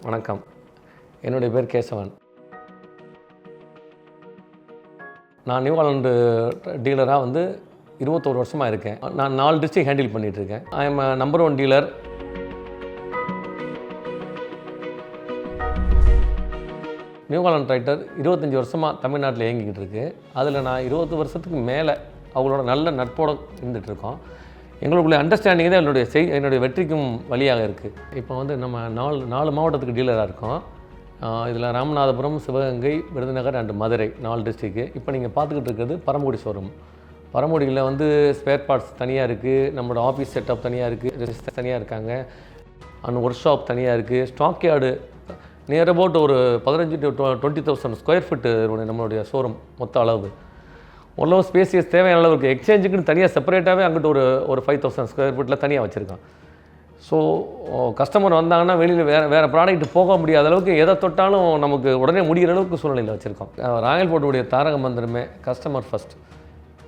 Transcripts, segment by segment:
வணக்கம். என்னுடைய பேர் கேசவன். நான் நியூ ஹாலண்டு டீலராக 21 வருஷமாக இருக்கேன். நான் 4 டிஸ்ட்ரிக்ட் ஹேண்டில் பண்ணிகிட்ருக்கேன். I am number 1 dealer. New Holland tractor 25 வருஷமாக தமிழ்நாட்டில் இயங்கிக்கிட்டு இருக்கு. அதில் நான் 20 வருஷத்துக்கு மேலே அவங்களோட நல்ல நட்போடு இருந்துகிட்ருக்கோம். எங்களுக்குள்ள அண்டர்ஸ்டாண்டிங் தான் என்னுடைய வெற்றிக்கும் வழியாக இருக்குது. இப்போ நம்ம 4 மாவட்டத்துக்கு டீலராக இருக்கோம். இதில் ராமநாதபுரம், சிவகங்கை, விருதுநகர் அண்டு மதுரை 4 டிஸ்ட்ரிக்கு. இப்போ நீங்கள் பார்த்துக்கிட்டு இருக்கிறது பரமக்குடி ஷோரூம். பரமக்குடியில் ஸ்பேர் பார்ட்ஸ் தனியாக இருக்குது, நம்மளோட ஆஃபீஸ் செட்டப் தனியாக இருக்குது, ரெஜிஸ்டர் தனியாக இருக்காங்க, அண்ட் ஒர்க் ஷாப் தனியாக இருக்குது. ஸ்டாக் யார்டு நியர் அபவுட் ஒரு 15,000 to 20,000 ஸ்கொயர் ஃபீட்டு நம்மளுடைய ஷோரூம் மொத்த அளவு. ஓரளவு ஸ்பேசியஸ் தேவையான அளவுக்கு. எக்ஸ்சேஞ்சுக்குன்னு தனியாக செப்பரேட்டாகவே அங்கிட்டு ஒரு 5,000 ஸ்கொயர் ஃபீட்டில் தனியாக வச்சுருக்கோம். ஸோ கஸ்டமர் வந்தாங்கன்னா வெளியில் வேறு ப்ராடக்ட் போக முடியாத அளவுக்கு எதை தொட்டாலும் நமக்கு உடனே முடிகிற அளவுக்கு சூழ்நிலையில் வச்சுருக்கோம். ராயல் போர்டுடைய தாரக மந்திரமே கஸ்டமர் ஃபஸ்ட்.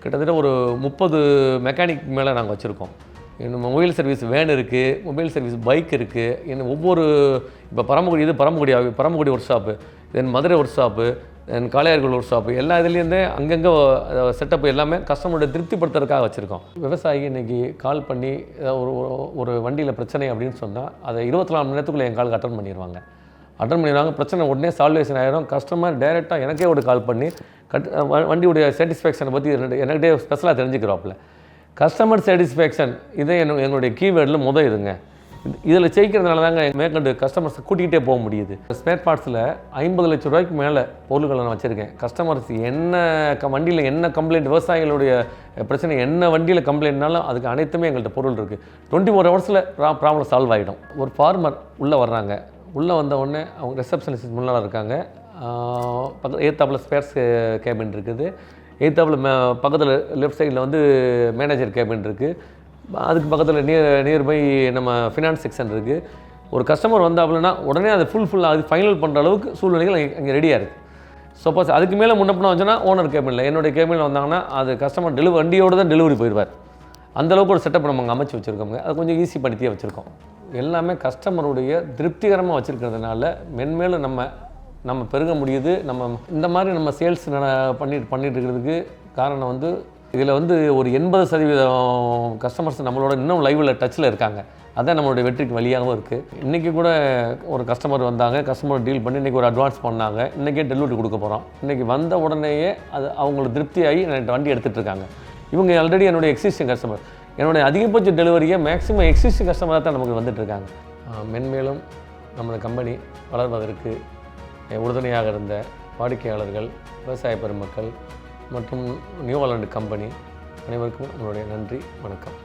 கிட்டத்தட்ட ஒரு 30 மெக்கானிக் மேலே நாங்கள் வச்சுருக்கோம். இன்னும் மொபைல் சர்வீஸ் வேன் இருக்குது, மொபைல் சர்வீஸ் பைக் இருக்குது. இன்னும் ஒவ்வொரு இப்போ பரமக்குடி ஒர்க் ஷாப்பு, தென் மதுரை ஒர்க் ஷாப்பு, தென் காளையார்கள் ஒர்க் ஷாப்பு, எல்லா இதுலேருந்தே அங்கங்கே செட்டப் எல்லாமே கஸ்டமருடைய திருப்திப்படுத்துறதுக்காக வச்சுருக்கோம். விவசாயி இன்றைக்கி கால் பண்ணி ஒரு வண்டியில் பிரச்சனை அப்படின்னு சொன்னால் அதை 24 மணி நேரத்துக்குள்ளே என் காலுக்கு அட்டன் பண்ணிடுவாங்க. பிரச்சனை உடனே சால்வேஷன் ஆகிடும். கஸ்டமர் டைரெக்டாக எனக்கே கால் பண்ணி வண்டியுடைய சாட்டிஸ்ஃபேக்ஷனை பற்றி எனக்கிட்டே ஸ்பெஷலாக தெரிஞ்சுக்கிறாப்புல. கஸ்டமர் சாட்டிஸ்ஃபேக்ஷன் இதே என்னுடைய கீவேர்டில் இதுங்க. இதில் ஜெயிக்கிறதுனால தாங்க மேற்கொண்டு கஸ்டமர்ஸை கூட்டிகிட்டே போக முடியுது. ஸ்பேர் பார்ட்ஸில் 50 லட்ச ரூபாய்க்கு மேலே பொருள்களை நான் வச்சுருக்கேன். கஸ்டமர்ஸ் என்ன வண்டியில் என்ன கம்ப்ளைண்ட், விவசாயிகளுடைய பிரச்சனை என்ன வண்டியில் கம்ப்ளைண்ட்னாலும் அதுக்கு அனைத்துமே எங்கள்கிட்ட பொருள் இருக்குது. 24 ஹவர்ஸில் ப்ராப்ளம் சால்வ் ஆகிடும். ஒரு ஃபார்மர் உள்ளே வர்றாங்க. உள்ளே வந்த உடனே அவங்க ரிசப்ஷனிஸ்ட் முன்னால் இருக்காங்க. ஏத்தாப்பில் ஸ்பேர்ஸ் கேபின் இருக்குது. ஏத்தாப்பில் பக்கத்தில் லெஃப்ட் சைடில் மேனேஜர் கேபின் இருக்குது. அதுக்கு பக்கத்தில் நியர்பை நம்ம ஃபினான்ஸ் செக்ஷன் இருக்குது. ஒரு கஸ்டமர் வந்தாப்புலன்னா உடனே அதை ஃபுல்லாக ஃபைனல் பண்ணுற அளவுக்கு சூழ்நிலைகள் அங்கே ரெடியாக இருக்குது. சப்போஸ் அதுக்கு மேலே முன்னப்பண்ண வச்சோன்னா ஓனர் கேபினில் என்னுடைய கேபினில் வந்தாங்கன்னா அது கஸ்டமர் வண்டியோடு தான் டெலிவரி போயிடுவார். அந்தளவுக்கு ஒரு செட்டப் நம்ம அங்கே அமைச்சு வச்சுருக்கோங்க. அது கொஞ்சம் ஈஸி படுத்தியே வச்சுருக்கோம். எல்லாமே கஸ்டமருடைய திருப்திகரமாக வச்சுருக்கிறதுனால மென்மேலும் நம்ம பெருக முடியுது. இந்த மாதிரி நம்ம சேல்ஸ் பண்ணிட்டு இருக்கிறதுக்கு காரணம் இதில் ஒரு 80% கஸ்டமர்ஸ் நம்மளோட இன்னும் லைவில் டச்சில் இருக்காங்க. அதான் நம்மளுடைய வெற்றிக்கு வழியாகவும் இருக்குது. இன்றைக்கி கூட ஒரு கஸ்டமர் வந்தாங்க, கஸ்டமர் டீல் பண்ணி இன்றைக்கி ஒரு அட்வான்ஸ் பண்ணாங்க. இன்றைக்கே டெலிவரி கொடுக்க போகிறோம். இன்றைக்கி வந்த உடனேயே அது அவங்களுக்கு திருப்தியாகி வண்டி எடுத்துகிட்டு இருக்காங்க. இவங்க ஆல்ரெடி என்னுடைய எக்ஸிஸ்டிங் கஸ்டமர். என்னுடைய அதிகபட்ச டெலிவரியை மேக்ஸிமம் எக்ஸிஸ்டிங் கஸ்டமராக தான் நமக்கு வந்துட்டுருக்காங்க. மென்மேலும் நம்மளோட கம்பெனி வளர்வதற்கு உறுதுணையாக இருந்த வாடிக்கையாளர்கள், விவசாய பெருமக்கள் மற்றும் நியூ ஹாலண்ட் கம்பெனி அனைவருக்கும் நம்மளுடைய நன்றி, வணக்கம்.